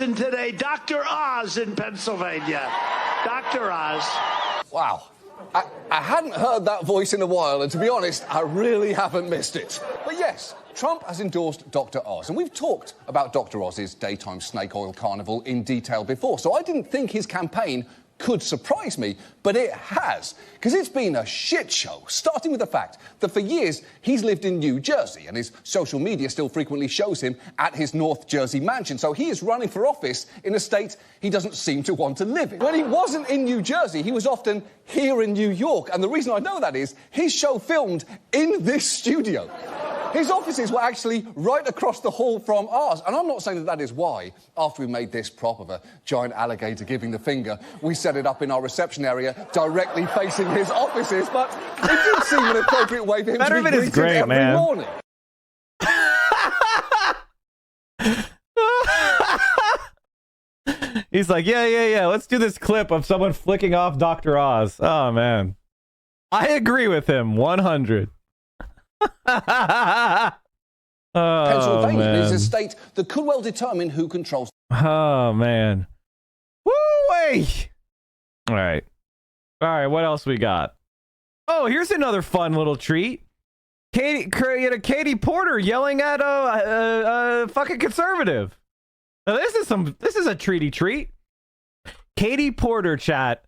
Today, Dr. Oz in Pennsylvania. Dr. Oz. Wow. I hadn't heard that voice in a while, and to be honest, I really haven't missed it. But yes, Trump has endorsed Dr. Oz, and we've talked about Dr. Oz's daytime snake oil carnival in detail before, so I didn't think his campaign could surprise me, but it has, because it's been a shit show, starting with the fact that for years he's lived in New Jersey, and his social media still frequently shows him at his North Jersey mansion, so he is running for office in a state he doesn't seem to want to live in. When he wasn't in New Jersey, he was often here in New York, and the reason I know that is his show filmed in this studio. His offices were actually right across the hall from ours. And I'm not saying that that is why, after we made this prop of a giant alligator giving the finger, we set it up in our reception area directly facing his offices, but it did seem an appropriate way for him to be greeted every morning. He's like, yeah, let's do this clip of someone flicking off Dr. Oz. Oh, man. I agree with him, 100. Pennsylvania is a state that could well determine who controls. Oh, man. Woo-wee! All right, what else we got? Oh, here's another fun little treat. Katie Porter yelling at a fucking conservative. Now, this is a treat. Katie Porter, chat,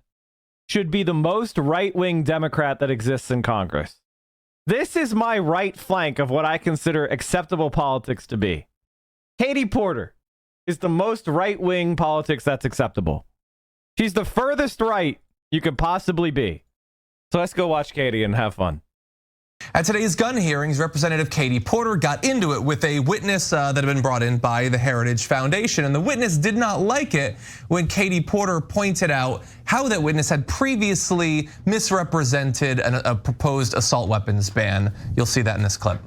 should be the most right-wing Democrat that exists in Congress. This is my right flank of what I consider acceptable politics to be. Katie Porter is the most right-wing politics that's acceptable. She's the furthest right you could possibly be. So let's go watch Katie and have fun. At today's gun hearings, Representative Katie Porter got into it with a witness that had been brought in by the Heritage Foundation. And the witness did not like it when Katie Porter pointed out how that witness had previously misrepresented a proposed assault weapons ban. You'll see that in this clip.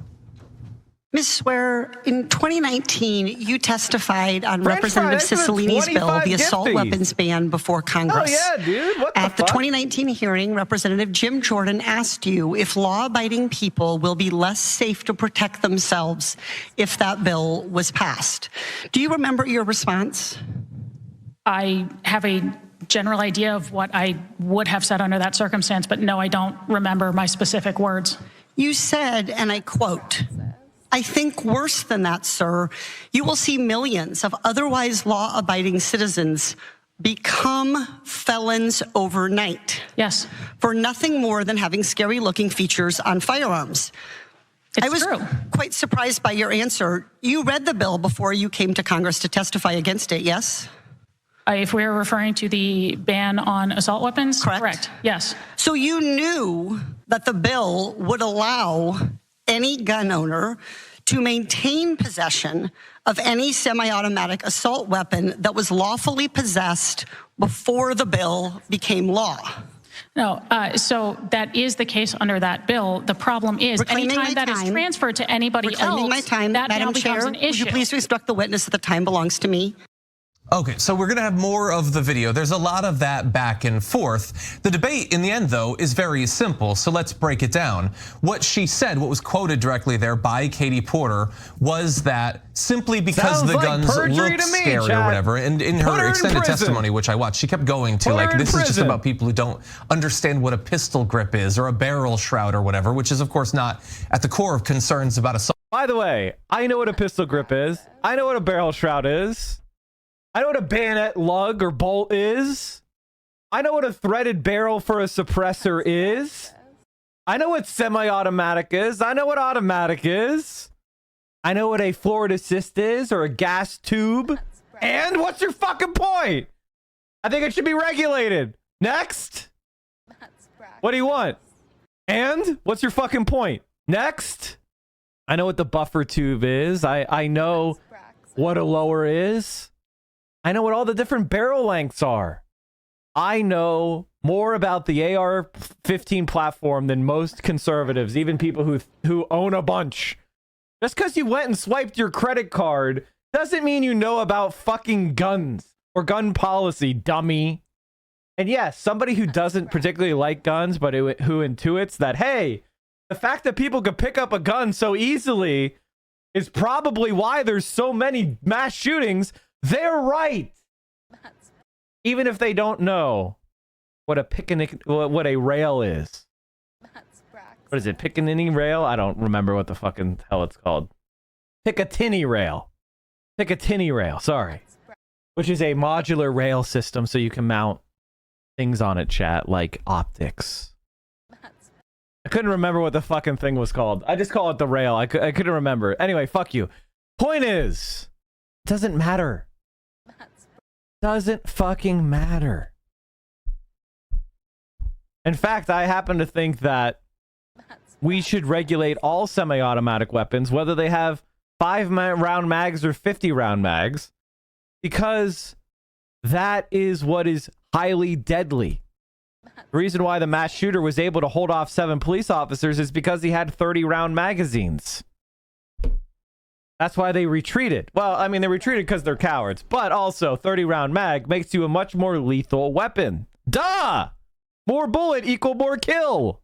Ms. Swear, in 2019, you testified on Representative Cicilline's bill, the assault weapons ban, before Congress. Oh, yeah, dude. What the fuck? At the 2019 hearing, Representative Jim Jordan asked you if law-abiding people will be less safe to protect themselves if that bill was passed. Do you remember your response? I have a general idea of what I would have said under that circumstance, but no, I don't remember my specific words. You said, and I quote, "I think worse than that, sir, you will see millions of otherwise law-abiding citizens become felons overnight." Yes. For nothing more than having scary-looking features on firearms. It's I was true. quite surprised by your answer. You read the bill before you came to Congress to testify against it, yes? If we're referring to the ban on assault weapons? Correct. Yes. So you knew that the bill would allow any gun owner to maintain possession of any semi-automatic assault weapon that was lawfully possessed before the bill became law. No, so that is the case under that bill. The problem is anytime that is transferred to anybody else, my time, that now Madam becomes Chair, an issue. would you please instruct the witness that the time belongs to me? Okay, so we're gonna have more of the video. There's a lot of that back and forth. The debate in the end, though, is very simple, so let's break it down. What she said, what was quoted directly there by Katie Porter, was that simply because the guns look scary or whatever, and in her extended testimony, which I watched, she kept going to like, this is just about people who don't understand what a pistol grip is or a barrel shroud or whatever, which is of course not at the core of concerns about assault. By the way, I know what a pistol grip is. I know what a barrel shroud is. I know what a bayonet lug or bolt is. I know what a threaded barrel for a suppressor is. I know what semi-automatic is. I know what automatic is. I know what a forward assist is or a gas tube. And what's your fucking point? I think it should be regulated. Next. What do you want? And what's your fucking point? Next. I know what the buffer tube is. I know what a lower is. I know what all the different barrel lengths are. I know more about the AR-15 platform than most conservatives, even people who own a bunch. Just because you went and swiped your credit card doesn't mean you know about fucking guns or gun policy, dummy. And yes, somebody who doesn't particularly like guns, but who intuits that, hey, the fact that people could pick up a gun so easily is probably why there's so many mass shootings, They're right. Even if they don't know what a rail is. What is it? Pickaninny rail? I don't remember what the fucking hell it's called. Picatinny rail. Picatinny rail, sorry. Which is a modular rail system so you can mount things on it, chat, like optics. I couldn't remember what the fucking thing was called. I just call it the rail. I couldn't remember. Anyway, fuck you. Point is, it doesn't matter. Doesn't fucking matter. In fact, I happen to think that we should regulate all semi-automatic weapons, whether they have 5-round mags or 50-round mags, because that is what is highly deadly. The reason why the mass shooter was able to hold off 7 police officers is because he had 30-round magazines. That's why they retreated. Well, I mean, they retreated because they're cowards, but also 30-round mag makes you a much more lethal weapon. Duh! More bullet equal more kill.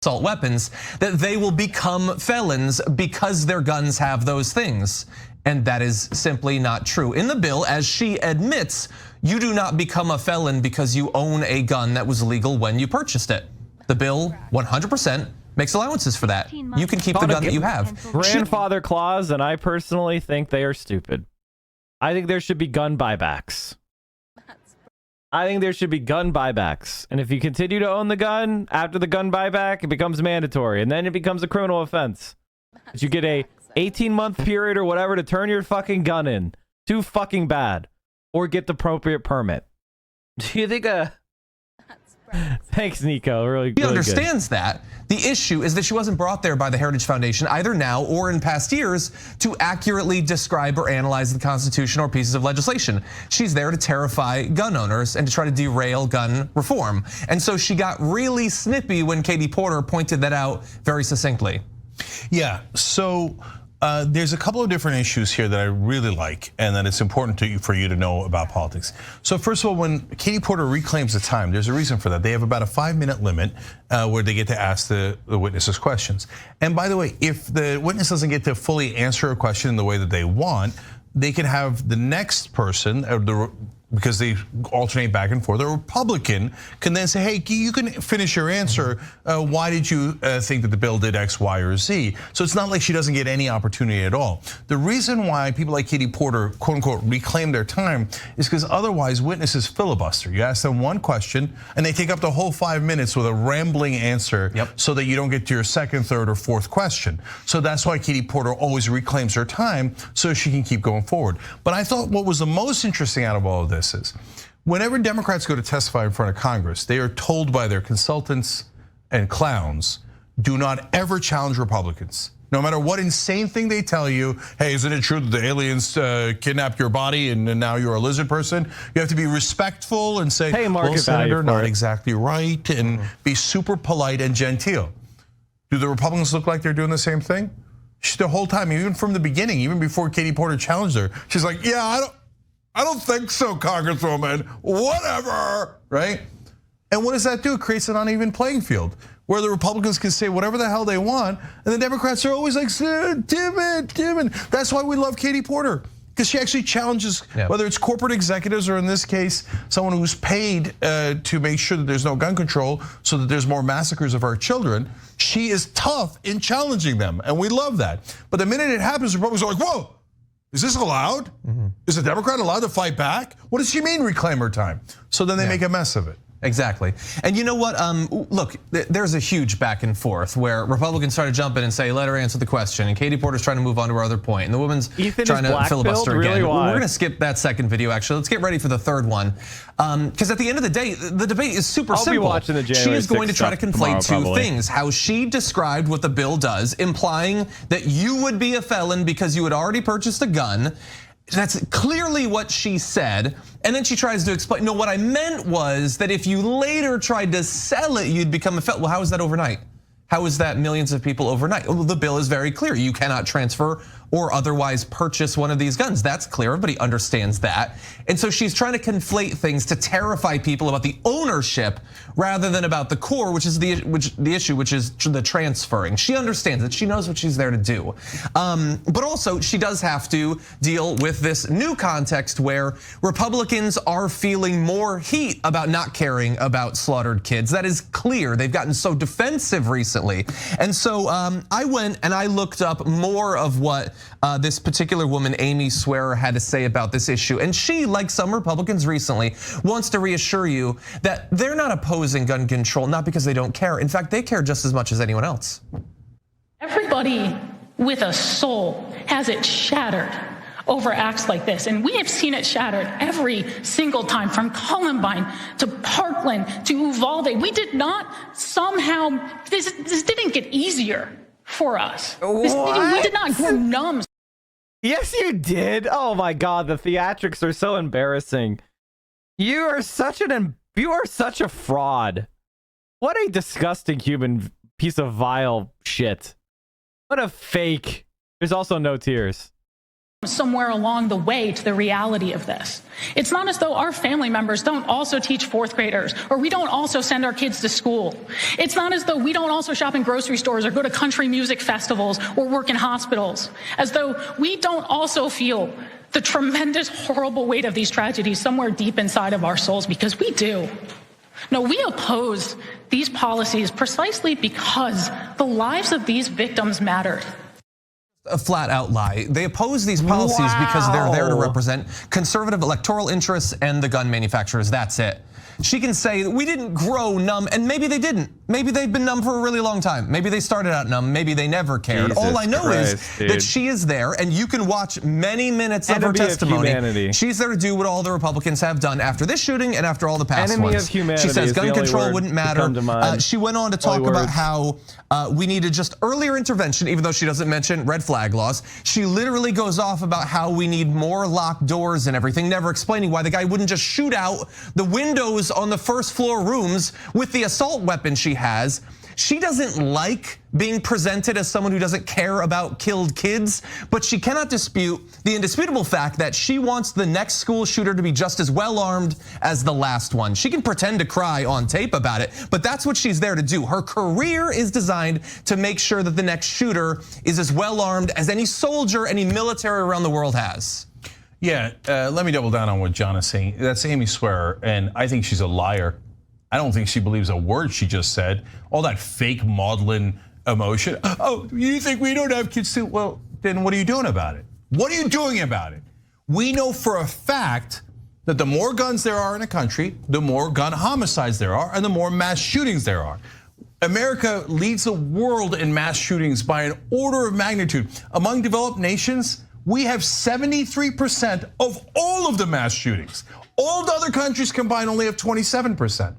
Assault weapons, that they will become felons because their guns have those things. And that is simply not true. In the bill, as she admits, you do not become a felon because you own a gun that was legal when you purchased it. The bill 100% makes allowances for that. You can keep the gun that you have. Grandfather clause, and I personally think they are stupid. I think there should be gun buybacks. I think there should be gun buybacks. And if you continue to own the gun, after the gun buyback, it becomes mandatory. And then it becomes a criminal offense. But you get a 18-month period or whatever to turn your fucking gun in. Too fucking bad. Or get the appropriate permit. Do you think Thanks, Nico. Really He understands that. The issue is that she wasn't brought there by the Heritage Foundation, either now or in past years, to accurately describe or analyze the Constitution or pieces of legislation. She's there to terrify gun owners and to try to derail gun reform. And so she got really snippy when Katie Porter pointed that out very succinctly. Yeah, so there's a couple of different issues here that I really like and that it's important for you to know about politics. So first of all, when Katie Porter reclaims the time, there's a reason for that. They have about a 5-minute limit where they get to ask the witnesses questions. And by the way, if the witness doesn't get to fully answer a question in the way that they want, they can have the next person, because they alternate back and forth, the Republican can then say, hey, you can finish your answer. Why did you think that the bill did X, Y, or Z? So it's not like she doesn't get any opportunity at all. The reason why people like Katie Porter, quote unquote, reclaim their time is because otherwise witnesses filibuster. You ask them one question and they take up the whole 5 minutes with a rambling answer so that you don't get to your second, third, or fourth question. So that's why Katie Porter always reclaims her time so she can keep going forward. But I thought what was the most interesting out of all of this is whenever Democrats go to testify in front of Congress, they are told by their consultants and clowns, do not ever challenge Republicans. No matter what insane thing they tell you, hey, isn't it true that the aliens kidnapped your body and now you're a lizard person? You have to be respectful and say, hey, well, Senator, not exactly right, and be super polite and genteel. Do the Republicans look like they're doing the same thing? The whole time, even from the beginning, even before Katie Porter challenged her, she's like, yeah, I don't think so, Congresswoman, whatever, right? And what does that do? It creates an uneven playing field where the Republicans can say whatever the hell they want, and the Democrats are always like, timid. That's why we love Katie Porter, because she actually challenges, whether it's corporate executives or in this case, someone who's paid to make sure that there's no gun control so that there's more massacres of our children. She is tough in challenging them, and we love that. But the minute it happens, Republicans are like, whoa. Is this allowed? Is a Democrat allowed to fight back? What does she mean reclaim her time? So then they make a mess of it. Exactly. And you know what? Look, there's a huge back and forth where Republicans try to jump in and say, let her answer the question. And Katie Porter's trying to move on to her other point. And the woman's trying to filibuster again. We're going to skip that second video, actually. Let's get ready for the third one. Because at the end of the day, the debate is super simple. I'll be watching the January 6th She is going to try to conflate two probably. things. How she described what the bill does, implying that you would be a felon because you had already purchased a gun. That's clearly what she said. And then she tries to explain, no, what I meant was that if you later tried to sell it, you'd become a felon. Well, how is that overnight? How is that millions of people overnight? Well, the bill is very clear. You cannot transfer or otherwise purchase one of these guns. That's clear, everybody understands that. And so she's trying to conflate things to terrify people about the ownership rather than about the core, which is the issue, which is the transferring. She understands it, she knows what she's there to do. But also she does have to deal with this new context where Republicans are feeling more heat about not caring about slaughtered kids. That is clear, they've gotten so defensive recently. And so I went and I looked up more of what this particular woman, Amy Swearer, had to say about this issue. And she, like some Republicans recently, wants to reassure you that they're not opposing gun control, not because they don't care. In fact, they care just as much as anyone else. Everybody with a soul has it shattered over acts like this. And we have seen it shattered every single time, from Columbine to Parkland to Uvalde. We did not somehow, this didn't get easier for us. We did not grow numb. Yes, you did. Oh my God, the theatrics are so embarrassing. You are such a fraud. What a disgusting human piece of vile shit. What a fake. There's also no tears. Somewhere along the way to the reality of this. It's not as though our family members don't also teach fourth graders, or we don't also send our kids to school. It's not as though we don't also shop in grocery stores or go to country music festivals or work in hospitals. As though we don't also feel the tremendous, horrible weight of these tragedies somewhere deep inside of our souls, because we do. No, we oppose these policies precisely because the lives of these victims mattered. A flat out lie. They oppose these policies because they're there to represent conservative electoral interests and the gun manufacturers. That's it. She can say we didn't grow numb, and maybe they didn't. Maybe they've been numb for a really long time. Maybe they started out numb. Maybe they never cared. Jesus All I know Christ, is that she is there, and you can watch many minutes of her testimony. She's there to do what all the Republicans have done after this shooting and after all the past Enemy ones. of humanity She says gun control wouldn't matter. She She went on to talk about how we needed just earlier intervention, even though she doesn't mention red flag laws. She literally goes off about how we need more locked doors and everything, never explaining why the guy wouldn't just shoot out the windows on the first floor rooms with the assault weapon she has. She doesn't like being presented as someone who doesn't care about killed kids, but she cannot dispute the indisputable fact that she wants the next school shooter to be just as well armed as the last one. She can pretend to cry on tape about it, but that's what she's there to do. Her career is designed to make sure that the next shooter is as well armed as any soldier, any military around the world has. Yeah, let me double down on what John is saying. That's Amy Swearer, and I think she's a liar. I don't think she believes a word she just said. All that fake maudlin emotion. Oh, you think we don't have kids too? Well, then what are you doing about it? What are you doing about it? We know for a fact that the more guns there are in a country, the more gun homicides there are, and the more mass shootings there are. America leads the world in mass shootings by an order of magnitude. Among developed nations, we have 73% of all of the mass shootings. All the other countries combined only have 27%.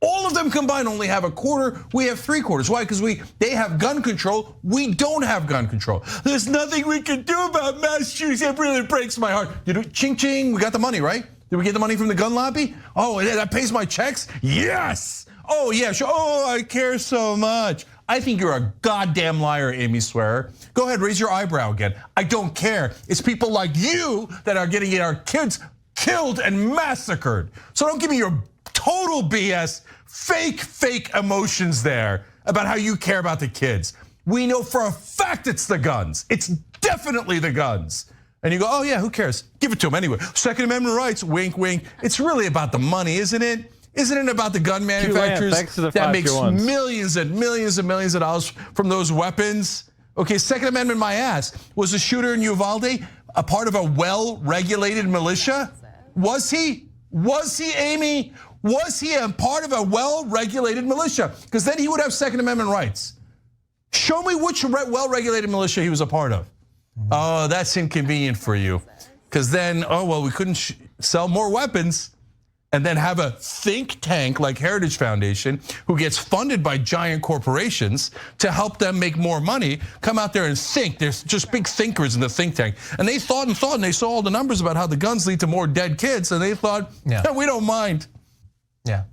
All of them combined only have a quarter, we have 3/4. Why? Because they have gun control, we don't have gun control. There's nothing we can do about mass shootings. It really breaks my heart. You know, ching ching, we got the money, right? Did we get the money from the gun lobby? Oh, that pays my checks? Yes! Oh yeah, sure, oh, I care so much. I think you're a goddamn liar, Amy Swearer. Go ahead, raise your eyebrow again. I don't care. It's people like you that are getting our kids killed and massacred. So don't give me your total BS, fake emotions there about how you care about the kids. We know for a fact it's the guns. It's definitely the guns. And you go, oh yeah, who cares? Give it to them anyway. Second Amendment rights, wink, wink. It's really about the money, isn't it? Isn't it about the gun manufacturers that makes millions and millions and millions of dollars from those weapons? Okay, Second Amendment, my ass. Was the shooter in Uvalde a part of a well-regulated militia? Was he? Was he, Amy? Was he a part of a well-regulated militia? Because then he would have Second Amendment rights. Show me which well-regulated militia he was a part of. Oh, that's inconvenient for you. Because then, oh, well, we couldn't sell more weapons and then have a think tank like Heritage Foundation, who gets funded by giant corporations to help them make more money, come out there and think. There's just big thinkers in the think tank. And they thought and they saw all the numbers about how the guns lead to more dead kids, and they thought, yeah, we don't mind. Yeah,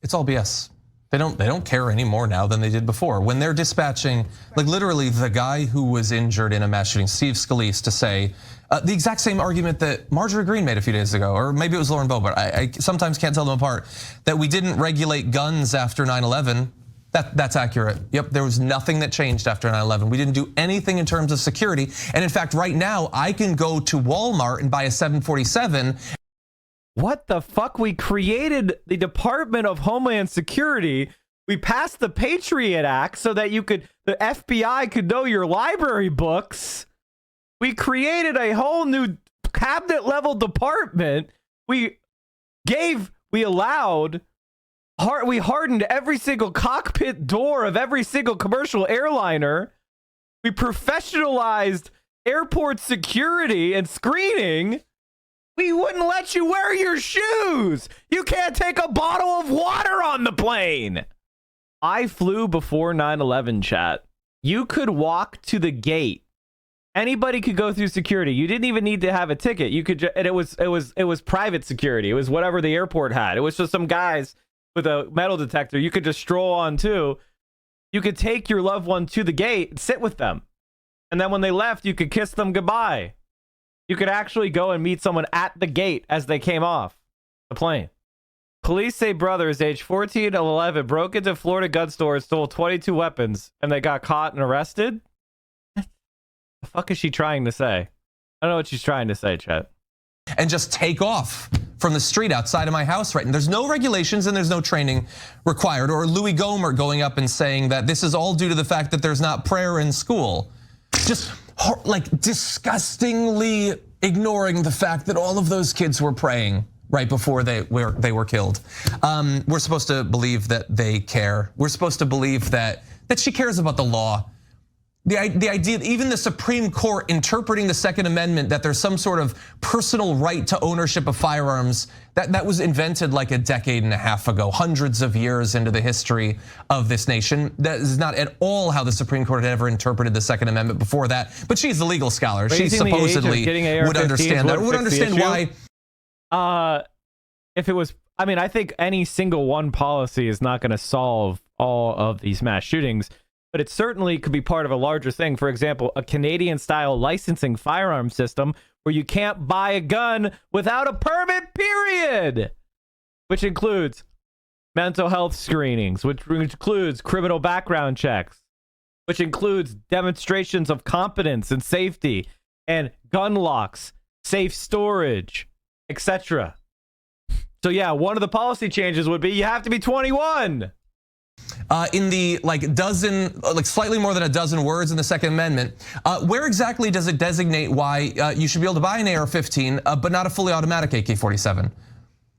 it's all BS. They don't care any more now than they did before. When they're dispatching, like literally the guy who was injured in a mass shooting, Steve Scalise, to say the exact same argument that Marjorie Greene made a few days ago, or maybe it was Lauren Boebert. I sometimes can't tell them apart. That we didn't regulate guns after 9/11. That's accurate. Yep, there was nothing that changed after 9/11. We didn't do anything in terms of security. And in fact, right now, I can go to Walmart and buy a 747. What the fuck? We created the Department of Homeland Security. We passed the Patriot Act so that the FBI could know your library books. We created a whole new cabinet level department. We hardened every single cockpit door of every single commercial airliner. We professionalized airport security and screening. We wouldn't let you wear your shoes. You can't take a bottle of water on the plane. I flew before 9/11, chat. You could walk to the gate. Anybody could go through security. You didn't even need to have a ticket. You could, and it was private security. It was whatever the airport had. It was just some guys with a metal detector. You could just stroll on too. You could take your loved one to the gate and sit with them. And then when they left, you could kiss them goodbye. You could actually go and meet someone at the gate as they came off the plane. Police say brothers aged 14 and 11 broke into Florida gun store and stole 22 weapons, and they got caught and arrested? What the fuck is she trying to say? I don't know what she's trying to say, chat. And just take off from the street outside of my house right now. There's no regulations and there's no training required. Or Louis Gohmert going up and saying that this is all due to the fact that there's not prayer in school. Just like disgustingly ignoring the fact that all of those kids were praying right before they were killed. We're supposed to believe that they care. We're supposed to believe that she cares about the law. The idea, even the Supreme Court interpreting the Second Amendment, that there's some sort of personal right to ownership of firearms, that was invented like a decade and a half ago, hundreds of years into the history of this nation. That is not at all how the Supreme Court had ever interpreted the Second Amendment before that. But she's a legal scholar. She supposedly would understand that. Would understand why. If it was, I mean, I think any single one policy is not going to solve all of these mass shootings. But it certainly could be part of a larger thing. For example, a Canadian-style licensing firearm system where you can't buy a gun without a permit, period. Which includes mental health screenings, which includes criminal background checks, which includes demonstrations of competence and safety, and gun locks, safe storage, etc. So yeah, one of the policy changes would be you have to be 21. In the slightly more than a dozen words in the Second Amendment, where exactly does it designate why you should be able to buy an AR-15 but not a fully automatic AK-47?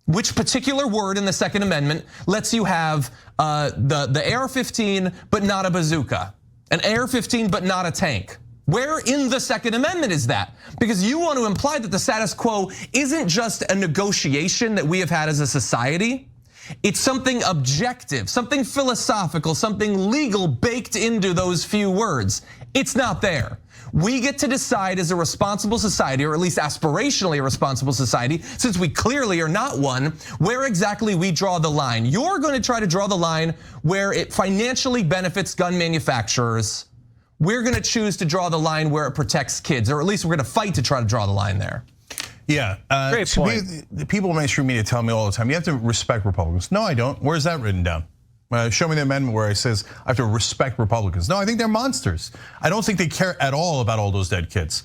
Which particular word in the Second Amendment lets you have the AR-15 but not a bazooka, an AR-15 but not a tank? Where in the Second Amendment is that? Because you want to imply that the status quo isn't just a negotiation that we have had as a society. It's something objective, something philosophical, something legal baked into those few words. It's not there. We get to decide as a responsible society, or at least aspirationally a responsible society, since we clearly are not one, where exactly we draw the line. You're going to try to draw the line where it financially benefits gun manufacturers. We're going to choose to draw the line where it protects kids, or at least we're going to fight to try to draw the line there. Yeah, Great point. The people in mainstream media tell me all the time, you have to respect Republicans. No, I don't. Where's that written down? Show me the amendment where it says I have to respect Republicans. No, I think they're monsters. I don't think they care at all about all those dead kids.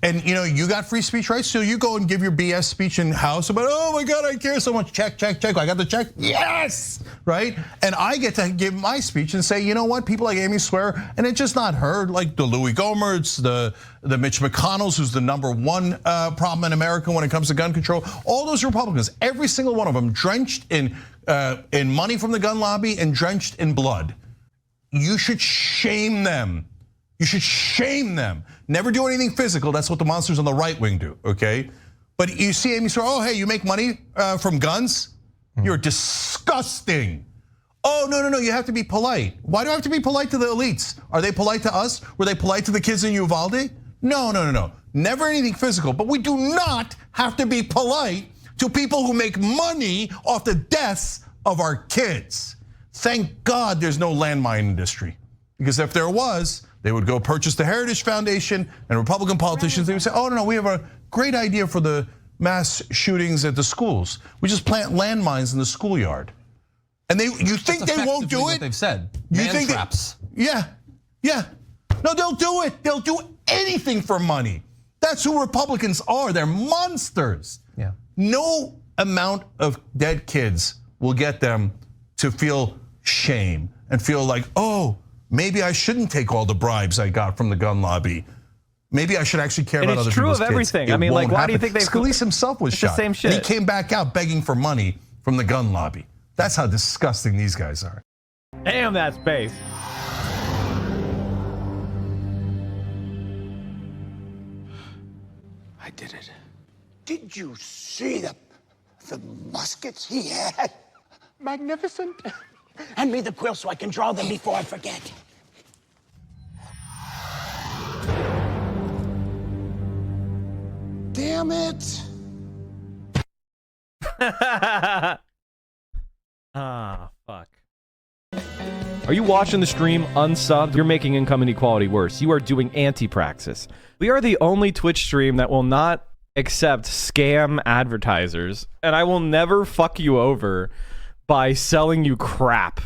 And you got free speech rights, so you go and give your BS speech in House about, oh my God, I care so much. Check, check, check. I got the check. Yes, right? And I get to give my speech and say, you know what? People like Amy swear, and it's just not her. Like the Louis Gohmerts, the Mitch McConnells, who's the #1 problem in America when it comes to gun control. All those Republicans, every single one of them, drenched in money from the gun lobby and drenched in blood. You should shame them. You should shame them. Never do anything physical. That's what the monsters on the right wing do, okay? But you see Amy swear, oh, hey, you make money from guns? You're disgusting. Oh, no, you have to be polite. Why do I have to be polite to the elites? Are they polite to us? Were they polite to the kids in Uvalde? No. Never anything physical, but we do not have to be polite to people who make money off the deaths of our kids. Thank God there's no landmine industry. Because if there was, they would go purchase the Heritage Foundation, and Republican politicians, they would say, oh, no, we have a great idea for the mass shootings at the schools. We just plant landmines in the schoolyard. And you think they won't do it? What they've said. You Man think traps. Yeah. No, they'll do it. They'll do anything for money. That's who Republicans are. They're monsters. Yeah. No amount of dead kids will get them to feel shame and feel like, oh, maybe I shouldn't take all the bribes I got from the gun lobby. Maybe I should actually care about other people's kids. It's true of everything. I mean, like, why do you think they? Scalise himself was shot. The same shit. And he came back out begging for money from the gun lobby. That's how disgusting these guys are. Damn, that space. I did it. Did you see the muskets he had? Magnificent. Hand me the quill so I can draw them before I forget. Damn it. Ah, fuck. Are you watching the stream unsubbed? You're making income inequality worse. You are doing anti-praxis. We are the only Twitch stream that will not accept scam advertisers, and I will never fuck you over by selling you crap